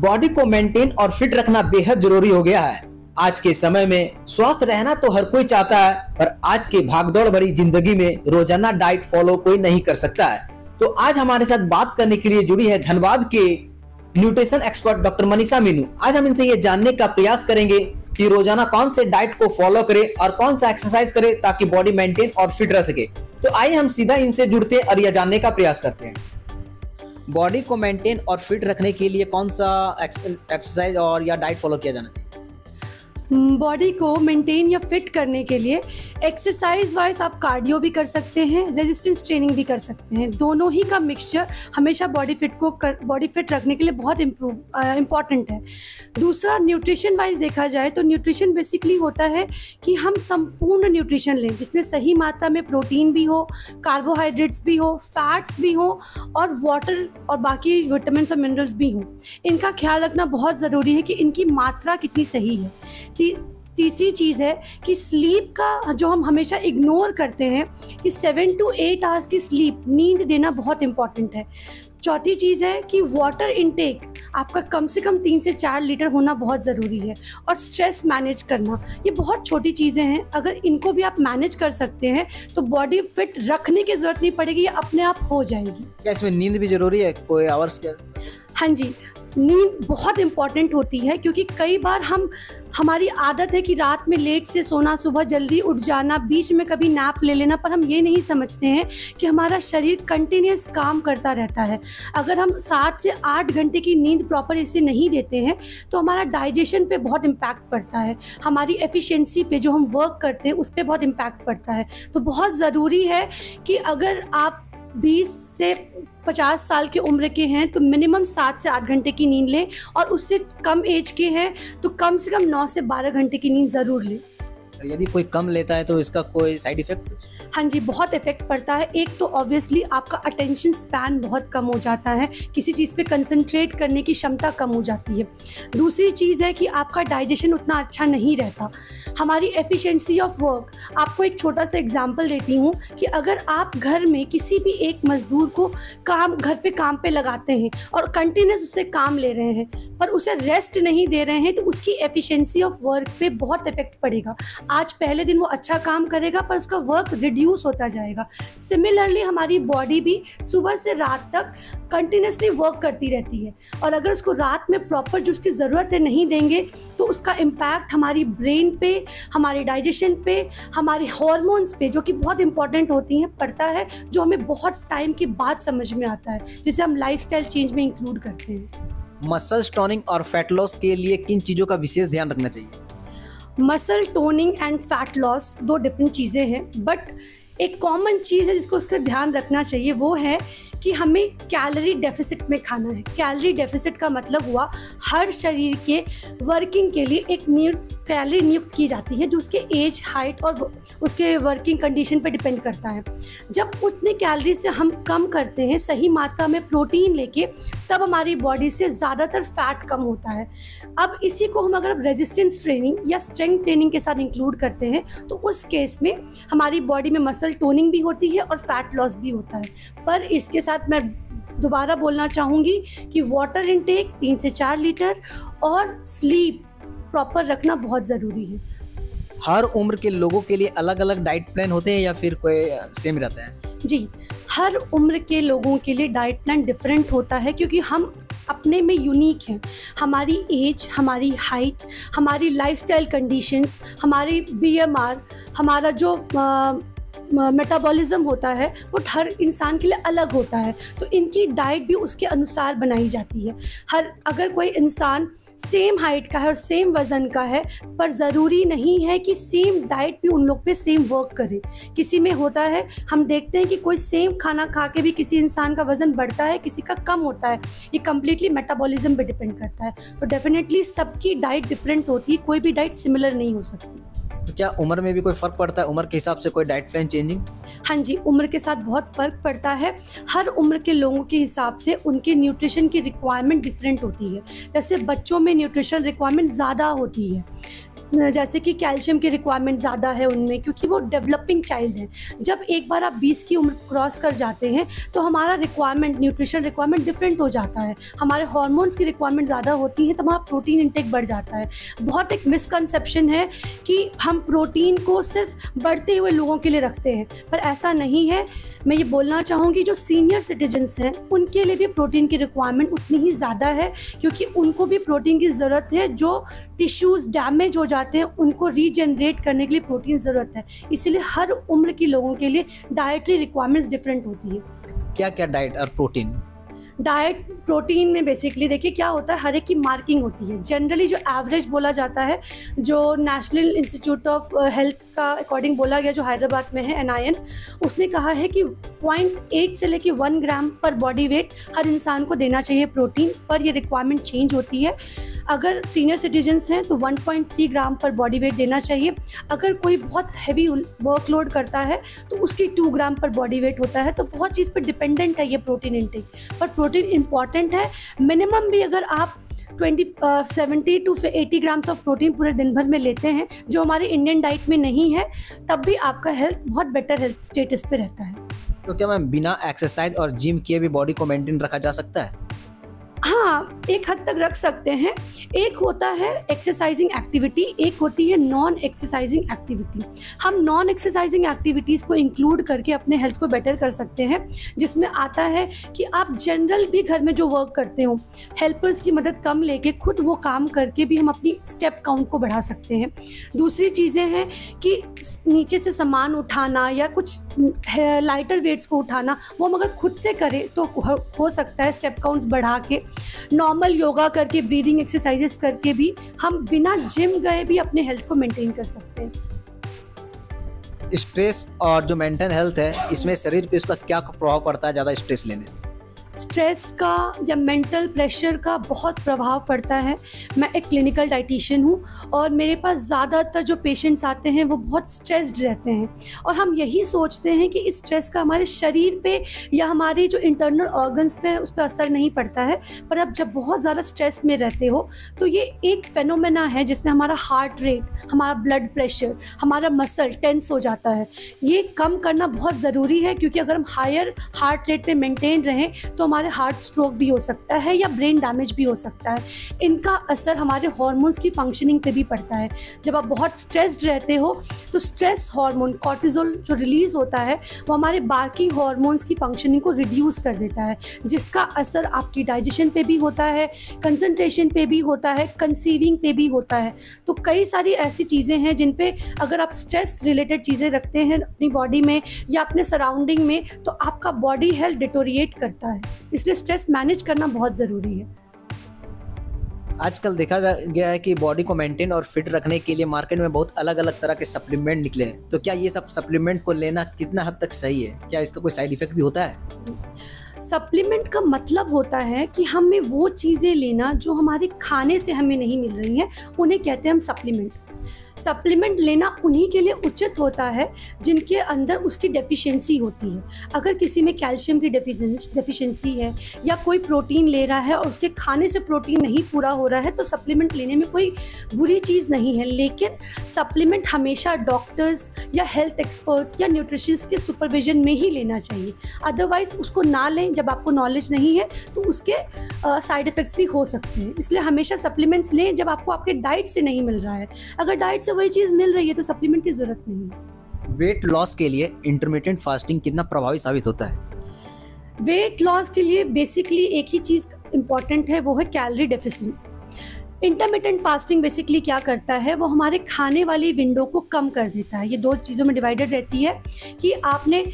Body को maintain और fit रखना बेहद जरूरी हो गया है। आज के समय में स्वस्थ रहना तो हर कोई चाहता है, पर आज के भागदौड़ भरी जिंदगी में रोजाना डाइट फॉलो कोई नहीं कर सकता है। तो आज हमारे साथ बात करने के लिए जुड़ी है धनबाद के nutrition expert doctor Manisha Meenu. आज हम इनसे ये जानने का प्रयास करेंगे कि रोजाना कौन से डाइट को फॉलो करे और कौन सा एक्सरसाइज करे ताकि बॉडी मेंटेन और फिट रह सके। तो आइए हम सीधा इनसे जुड़ते हैं और यह जानने का प्रयास करते हैं बॉडी को मेंटेन और फिट रखने के लिए कौन सा एक्सरसाइज और या डाइट फॉलो किया जाना चाहिए। बॉडी को मेंटेन या फिट करने के लिए एक्सरसाइज वाइज आप कार्डियो भी कर सकते हैं, रेजिस्टेंस ट्रेनिंग भी कर सकते हैं। दोनों ही का मिक्सचर हमेशा बॉडी फिट रखने के लिए बहुत इम्पॉर्टेंट है। दूसरा, न्यूट्रिशन वाइज देखा जाए तो न्यूट्रिशन बेसिकली होता है कि हम संपूर्ण न्यूट्रिशन लें जिसमें सही मात्रा में प्रोटीन भी हो, कार्बोहाइड्रेट्स भी हो, फैट्स भी हो और वाटर और बाकी विटामिन और मिनरल्स भी हों। इनका ख्याल रखना बहुत ज़रूरी है कि इनकी मात्रा कितनी सही है। तीसरी चीज़ है कि स्लीप का जो हम हमेशा इग्नोर करते हैं कि 7 to 8 आवर्स की स्लीप, नींद देना बहुत इम्पॉर्टेंट है। चौथी चीज़ है कि वाटर इनटेक आपका कम से कम 3 से 4 लीटर होना बहुत ज़रूरी है। और स्ट्रेस मैनेज करना, ये बहुत छोटी चीज़ें हैं, अगर इनको भी आप मैनेज कर सकते हैं तो बॉडी फिट रखने की ज़रूरत नहीं पड़ेगी, ये अपने आप हो जाएगी। क्या इसमें नींद भी जरूरी है, कोई आवर्स क्या? हाँ जी, नींद बहुत इम्पॉर्टेंट होती है क्योंकि कई बार हमारी आदत है कि रात में लेट से सोना, सुबह जल्दी उठ जाना, बीच में कभी नैप ले लेना, पर हम ये नहीं समझते हैं कि हमारा शरीर कंटिन्यूस काम करता रहता है। अगर हम 7 से 8 घंटे की नींद प्रॉपर इसे नहीं देते हैं तो हमारा डाइजेशन पे बहुत इम्पैक्ट पड़ता है, हमारी एफिशिएंसी पे जो हम वर्क करते हैं उस पर बहुत इम्पैक्ट पड़ता है। तो बहुत ज़रूरी है कि अगर आप 20 से 50 साल की उम्र के हैं तो मिनिमम 7 से 8 घंटे की नींद लें, और उससे कम एज के हैं तो कम से कम 9 से 12 घंटे की नींद ज़रूर लें। यदि कोई कम लेता है तो इसका कोई साइड इफेक्ट? हाँ जी, बहुत इफेक्ट पड़ता है। एक तो ऑब्वियसली आपका अटेंशन स्पैन बहुत कम हो जाता है, किसी चीज़ पे कंसंट्रेट करने की क्षमता कम हो जाती है। दूसरी चीज़ है कि आपका डाइजेशन उतना अच्छा नहीं रहता, हमारी एफिशिएंसी ऑफ वर्क। आपको एक छोटा सा एग्जांपल देती हूँ कि अगर आप घर में किसी भी एक मज़दूर को घर पे काम पे लगाते हैं और कंटिन्यूस उससे काम ले रहे हैं पर उसे रेस्ट नहीं दे रहे हैं तो उसकी एफिशिएंसी ऑफ वर्क पे बहुत इफेक्ट पड़ेगा। आज पहले दिन वो अच्छा काम करेगा पर उसका वर्क रिड्यूस होता जाएगा। सिमिलरली हमारी बॉडी भी सुबह से रात तक कंटिन्यूसली वर्क करती रहती है, और अगर उसको रात में प्रॉपर जो उसकी ज़रूरत है नहीं देंगे तो उसका इम्पैक्ट हमारी ब्रेन पे, हमारे डाइजेशन पे, हमारे हार्मोन्स पे, जो कि बहुत इंपॉर्टेंट होती हैं, पड़ता है, जो हमें बहुत टाइम के बाद समझ में आता है, जिसे हम लाइफस्टाइल चेंज में इंक्लूड करते हैं। मसल टोनिंग और फैट लॉस के लिए किन चीज़ों का विशेष ध्यान रखना चाहिए? Muscle toning and fat loss 2 different चीज़ें हैं, बट एक कॉमन चीज़ है जिसको उसका ध्यान रखना चाहिए, वो है कि हमें कैलोरी डेफिसिट में खाना है। कैलोरी डेफिसिट का मतलब हुआ हर शरीर के वर्किंग के लिए एक कैलोरी नियुक्त की जाती है जो उसके एज, हाइट और उसके वर्किंग कंडीशन पर डिपेंड करता है। जब उतने कैलोरी से हम कम करते हैं सही मात्रा में प्रोटीन लेके, तब हमारी बॉडी से ज़्यादातर फैट कम होता है। अब इसी को हम अगर रेजिस्टेंस ट्रेनिंग या स्ट्रेंथ ट्रेनिंग के साथ इंक्लूड करते हैं तो उस केस में हमारी बॉडी में मसल टोनिंग भी होती है और फैट लॉस भी होता है। पर इसके साथ मैं दोबारा बोलना चाहूँगी कि वाटर इनटेक 3 से 4 लीटर और स्लीप प्रॉपर रखना बहुत ज़रूरी है। हर उम्र के लोगों के लिए अलग अलग डाइट प्लान होते हैं या फिर कोई सेम रहता है? जी, हर उम्र के लोगों के लिए डाइट प्लान डिफरेंट होता है क्योंकि हम अपने में यूनिक हैं। हमारी एज, हमारी हाइट, हमारी लाइफस्टाइल कंडीशंस, हमारी बीएमआर, हमारा जो मेटाबॉलिज्म होता है वो हर इंसान के लिए अलग होता है, तो इनकी डाइट भी उसके अनुसार बनाई जाती है। अगर कोई इंसान सेम हाइट का है और सेम वज़न का है, पर ज़रूरी नहीं है कि सेम डाइट भी उन लोग पे सेम वर्क करे। किसी में होता है, हम देखते हैं कि कोई सेम खाना खा के भी किसी इंसान का वज़न बढ़ता है, किसी का कम होता है। ये कम्प्लीटली मेटाबॉलिज्म पे डिपेंड करता है। तो डेफिनेटली सबकी डाइट डिफरेंट होती है, कोई भी डाइट सिमिलर नहीं हो सकती। तो क्या उम्र में भी कोई फ़र्क पड़ता है, उम्र के हिसाब से कोई डाइट प्लान चेंजिंग? हाँ जी, उम्र के साथ बहुत फ़र्क पड़ता है। हर उम्र के लोगों के हिसाब से उनके न्यूट्रिशन की रिक्वायरमेंट डिफरेंट होती है। जैसे बच्चों में न्यूट्रिशन रिक्वायरमेंट ज़्यादा होती है, जैसे कि कैल्शियम की रिक्वायरमेंट ज़्यादा है उनमें, क्योंकि वो डेवलपिंग चाइल्ड हैं। जब एक बार आप 20 की उम्र क्रॉस कर जाते हैं तो हमारा रिक्वायरमेंट, न्यूट्रिशन रिक्वायरमेंट डिफरेंट हो जाता है, हमारे हार्मोन्स की रिक्वायरमेंट ज़्यादा होती है, तो हमारा प्रोटीन इंटेक बढ़ जाता है। बहुत एक मिसकंसेप्शन है कि हम प्रोटीन को सिर्फ बढ़ते हुए लोगों के लिए रखते हैं, पर ऐसा नहीं है। मैं ये बोलना चाहूँगी जो सीनियर सिटीजन्स हैं उनके लिए भी प्रोटीन की रिक्वायरमेंट उतनी ही ज़्यादा है, क्योंकि उनको भी प्रोटीन की ज़रूरत है। जो टिश्यूज़ डैमेज हो जाते हैं उनको रीजनरेट करने के लिए प्रोटीन ज़रूरत है। इसीलिए हर उम्र के लोगों के लिए डाइटरी रिक्वायरमेंट्स डिफरेंट होती है। क्या क्या डाइट और प्रोटीन? डाइट प्रोटीन में बेसिकली देखिए क्या होता है, हर एक की मार्किंग होती है। जनरली जो एवरेज बोला जाता है, जो नेशनल इंस्टीट्यूट ऑफ हेल्थ का अकॉर्डिंग बोला गया, जो हैदराबाद में है NIN, उसने कहा है कि 0.8 से लेके 1 ग्राम पर बॉडी वेट हर इंसान को देना चाहिए प्रोटीन, पर ये रिक्वायरमेंट चेंज होती है। अगर सीनियर सिटीजन्स हैं तो 1.3 ग्राम पर बॉडी वेट देना चाहिए। अगर कोई बहुत हैवी वर्कलोड करता है तो उसकी 2 ग्राम पर बॉडी वेट होता है। तो बहुत चीज़ पर डिपेंडेंट है ये प्रोटीन इंटेक, पर प्रोटीन इंपॉर्टेंट है। मिनिमम भी अगर आप 70 to 80 ग्राम्स ऑफ प्रोटीन पूरे दिन भर में लेते हैं, जो हमारे इंडियन डाइट में नहीं है, तब भी आपका हेल्थ बहुत बेटर हेल्थ स्टेटस पे रहता है। तो क्या मैम बिना एक्सरसाइज और जिम किए भी बॉडी को मेंटेन रखा जा सकता है? हाँ, एक हद तक रख सकते हैं। एक होता है एक्सरसाइजिंग एक्टिविटी, एक होती है नॉन एक्सरसाइजिंग एक्टिविटी। हम नॉन एक्सरसाइजिंग एक्टिविटीज़ को इंक्लूड करके अपने हेल्थ को बेटर कर सकते हैं, जिसमें आता है कि आप जनरल भी घर में जो वर्क करते हो, हेल्पर्स की मदद कम लेके खुद वो काम करके भी हम अपनी स्टेप काउंट को बढ़ा सकते हैं। दूसरी चीज़ें हैं कि नीचे से सामान उठाना या कुछ लाइटर वेट्स को उठाना, वो हम अगर खुद से करें तो हो सकता है स्टेप काउंट्स बढ़ा के। नॉर्मल योगा करके, ब्रीदिंग एक्सरसाइजेस करके भी हम बिना जिम गए भी अपने हेल्थ को मेंटेन कर सकते हैं। स्ट्रेस और जो मेंटल हेल्थ है, इसमें शरीर पे उसका क्या प्रभाव पड़ता है ज़्यादा स्ट्रेस लेने से? स्ट्रेस का या मेंटल प्रेशर का बहुत प्रभाव पड़ता है। मैं एक क्लिनिकल डाइटिशियन हूँ और मेरे पास ज़्यादातर जो पेशेंट्स आते हैं वो बहुत स्ट्रेस्ड रहते हैं, और हम यही सोचते हैं कि इस स्ट्रेस का हमारे शरीर पे या हमारी जो इंटरनल ऑर्गन्स पे उस पर असर नहीं पड़ता है। पर अब जब बहुत ज़्यादा स्ट्रेस में रहते हो तो ये एक फेनोमेना है जिसमें हमारा हार्ट रेट, हमारा ब्लड प्रेशर, हमारा मसल टेंस हो जाता है। ये कम करना बहुत ज़रूरी है, क्योंकि अगर हम हायर हार्ट रेट पे मेंटेन रहें तो हमारे हार्ट स्ट्रोक भी हो सकता है या ब्रेन डैमेज भी हो सकता है। इनका असर हमारे हार्मोन्स की फंक्शनिंग पे भी पड़ता है। जब आप बहुत स्ट्रेस्ड रहते हो तो स्ट्रेस हार्मोन कॉर्टिसोल जो रिलीज़ होता है वो हमारे बाकी हार्मोन्स की फंक्शनिंग को रिड्यूस कर देता है, जिसका असर आपकी डाइजेशन पे भी होता है, कंसंट्रेशन पे भी होता है, कंसीविंग पे भी होता है। तो कई सारी ऐसी चीज़ें हैं जिन पे अगर आप स्ट्रेस रिलेटेड चीज़ें रखते हैं अपनी बॉडी में या अपने सराउंडिंग में, तो आपका बॉडी हेल्थ डिटोरिएट करता है। इसलिए स्ट्रेस मैनेज करना बहुत ज़रूरी है। आजकल देखा गया है कि बॉडी को मेंटेन और फिट रखने के लिए मार्केट में बहुत अलग अलग तरह के सप्लीमेंट निकले हैं। तो क्या ये सब सप्लीमेंट को लेना कितना हद तक सही है? क्या इसका कोई साइड इफेक्ट भी होता है? सप्लीमेंट का मतलब होता है कि हमें वो चीज़ें लेना जो हमारे खाने से हमें नहीं मिल रही हैं, उन्हें कहते हैं हम सप्लीमेंट। सप्लीमेंट लेना उन्हीं के लिए उचित होता है जिनके अंदर उसकी डेफिशिएंसी होती है। अगर किसी में कैल्शियम की डेफिशिएंसी है या कोई प्रोटीन ले रहा है और उसके खाने से प्रोटीन नहीं पूरा हो रहा है, तो सप्लीमेंट लेने में कोई बुरी चीज़ नहीं है। लेकिन सप्लीमेंट हमेशा डॉक्टर्स या हेल्थ एक्सपर्ट या न्यूट्रिशनिस्ट के सुपरविजन में ही लेना चाहिए। अदरवाइज़ उसको ना लें जब आपको नॉलेज नहीं है, तो उसके साइड इफ़ेक्ट्स भी हो सकते हैं। इसलिए हमेशा सप्लीमेंट्स लें जब आपको आपके डाइट से नहीं मिल रहा है। अगर डाइट से वही चीज़ मिल रही है तो सप्लीमेंट की ज़रूरत नहीं है। वेट लॉस के लिए इंटरमिटेंट फास्टिंग कितना प्रभावी साबित होता है? वेट लॉस के लिए बेसिकली एक ही चीज़ इम्पॉर्टेंट है, वो है calorie deficit. Intermittent fasting basically क्या करता है, वो हमारे खाने वाली विंडो को कम कर देता है। ये दो चीज़ों में डिवाइडेड रहती है कि आपने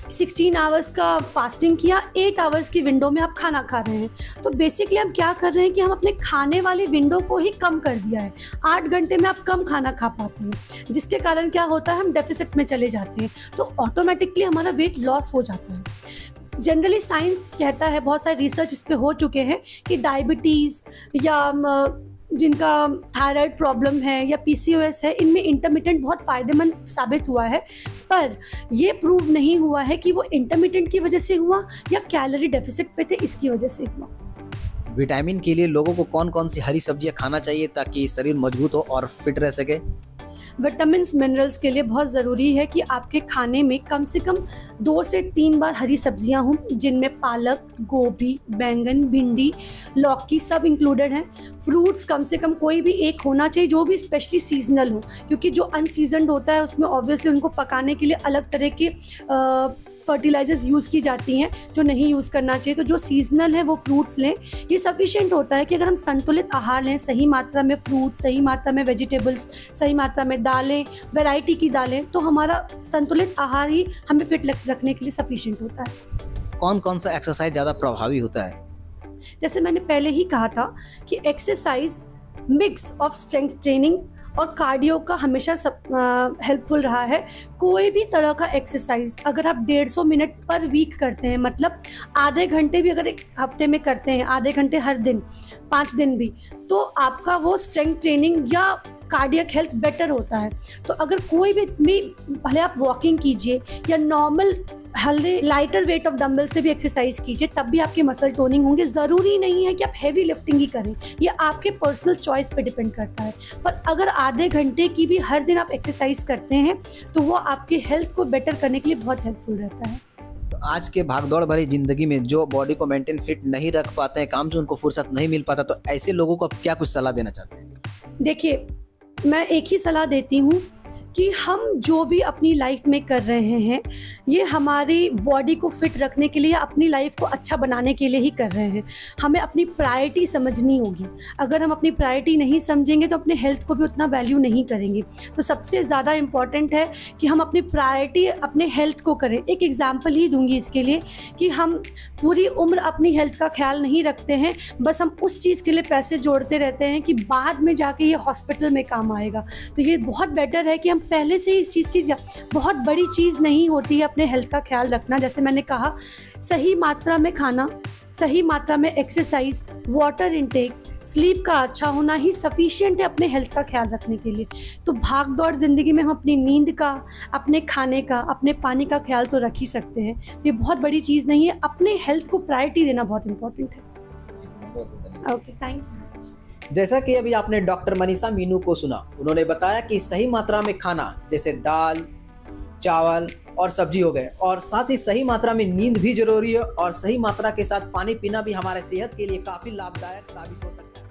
16 आवर्स का फास्टिंग किया, 8 आवर्स की विंडो में आप खाना खा रहे हैं। तो बेसिकली हम क्या कर रहे हैं कि हम अपने खाने वाली विंडो को ही कम कर दिया है। 8 घंटे में आप कम खाना खा पाते हैं, जिसके कारण क्या होता है, हम डेफिसिट में चले जाते हैं, तो ऑटोमेटिकली हमारा वेट लॉस हो जाता है। जनरली साइंस कहता है, बहुत सारे रिसर्च इस पे हो चुके हैं कि डायबिटीज़ या जिनका थायराइड प्रॉब्लम है या PCOS है, इनमें इंटरमिटेंट बहुत फ़ायदेमंद साबित हुआ है। पर ये प्रूव नहीं हुआ है कि वो इंटरमिटेंट की वजह से हुआ या कैलोरी डेफिसिट पे थे इसकी वजह से हुआ। विटामिन के लिए लोगों को कौन कौन सी हरी सब्जियां खाना चाहिए ताकि शरीर मजबूत हो और फिट रह सके? विटामिन्स मिनरल्स के लिए बहुत ज़रूरी है कि आपके खाने में कम से कम 2 से 3 बार हरी सब्जियां हों, जिनमें पालक, गोभी, बैंगन, भिंडी, लौकी सब इंक्लूडेड हैं। फ्रूट्स कम से कम कोई भी एक होना चाहिए जो भी स्पेशली सीजनल हो, क्योंकि जो अनसीजनड होता है उसमें ऑब्वियसली उनको पकाने के लिए अलग तरह के फर्टिलाइजर्स यूज़ की जाती हैं जो नहीं यूज़ करना चाहिए। तो जो सीजनल है वो फ्रूट्स लें। ये सफिशिएंट होता है कि अगर हम संतुलित आहार लें, सही मात्रा में फ्रूट्स, सही मात्रा में वेजिटेबल्स, सही मात्रा में दालें, वैरायटी की दालें, तो हमारा संतुलित आहार ही हमें फिट रखने के लिए सफिशिएंट होता है। कौन कौन सा एक्सरसाइज ज़्यादा प्रभावी होता है? जैसे मैंने पहले ही कहा था कि exercise mix of strength training और कार्डियो का हमेशा हेल्पफुल रहा है। कोई भी तरह का एक्सरसाइज अगर आप 150 मिनट पर वीक करते हैं, मतलब आधे घंटे भी अगर एक हफ्ते में करते हैं, आधे घंटे हर दिन, 5 दिन भी, तो आपका वो स्ट्रेंथ ट्रेनिंग या कार्डियक हेल्थ बेटर होता है। तो अगर कोई भी भले आप वॉकिंग कीजिए या नॉर्मल हल्के लाइटर वेट ऑफ डंबल से भी एक्सरसाइज कीजिए, तब भी आपके मसल टोनिंग होंगे। ज़रूरी नहीं है कि आप हैवी लिफ्टिंग ही करें, ये आपके पर्सनल चॉइस पे डिपेंड करता है। पर अगर आधे घंटे की भी हर दिन आप एक्सरसाइज करते हैं तो वो आपकी हेल्थ को बेटर करने के लिए बहुत हेल्पफुल रहता है। तो आज के भागदौड़ भरी जिंदगी में जो बॉडी को मेंटेन फिट नहीं रख पाते हैं, काम से उनको फुर्सत नहीं मिल पाता, तो ऐसे लोगों को आप क्या कुछ सलाह देना चाहते हैं? देखिए, मैं एक ही सलाह देती हूँ कि हम जो भी अपनी लाइफ में कर रहे हैं ये हमारी बॉडी को फिट रखने के लिए, अपनी लाइफ को अच्छा बनाने के लिए ही कर रहे हैं। हमें अपनी प्रायोरिटी समझनी होगी। अगर हम अपनी प्रायोरिटी नहीं समझेंगे तो अपने हेल्थ को भी उतना वैल्यू नहीं करेंगे। तो सबसे ज़्यादा इम्पॉर्टेंट है कि हम अपनी प्रायोरिटी अपने हेल्थ को करें। एक एग्जाम्पल ही दूंगी इसके लिए कि हम पूरी उम्र अपनी हेल्थ का ख्याल नहीं रखते हैं, बस हम उस चीज़ के लिए पैसे जोड़ते रहते हैं कि बाद में जाके ये हॉस्पिटल में काम आएगा। तो ये बहुत बेटर है कि हम पहले से ही इस चीज़ की, बहुत बड़ी चीज़ नहीं होती है अपने हेल्थ का ख्याल रखना। जैसे मैंने कहा, सही मात्रा में खाना, सही मात्रा में एक्सरसाइज, वाटर इनटेक, स्लीप का अच्छा होना ही सफिशिएंट है अपने हेल्थ का ख्याल रखने के लिए। तो भाग दौड़ ज़िंदगी में हम अपनी नींद का, अपने खाने का, अपने पानी का ख्याल तो रख ही सकते हैं। ये बहुत बड़ी चीज़ नहीं है। अपने हेल्थ को प्रायोरिटी देना बहुत इंपॉर्टेंट है। Okay, thank you. जैसा कि अभी आपने डॉक्टर मनीषा मीनू को सुना, उन्होंने बताया कि सही मात्रा में खाना जैसे दाल, चावल और सब्जी हो गए, और साथ ही सही मात्रा में नींद भी जरूरी है, और सही मात्रा के साथ पानी पीना भी हमारे सेहत के लिए काफी लाभदायक साबित हो सकता है।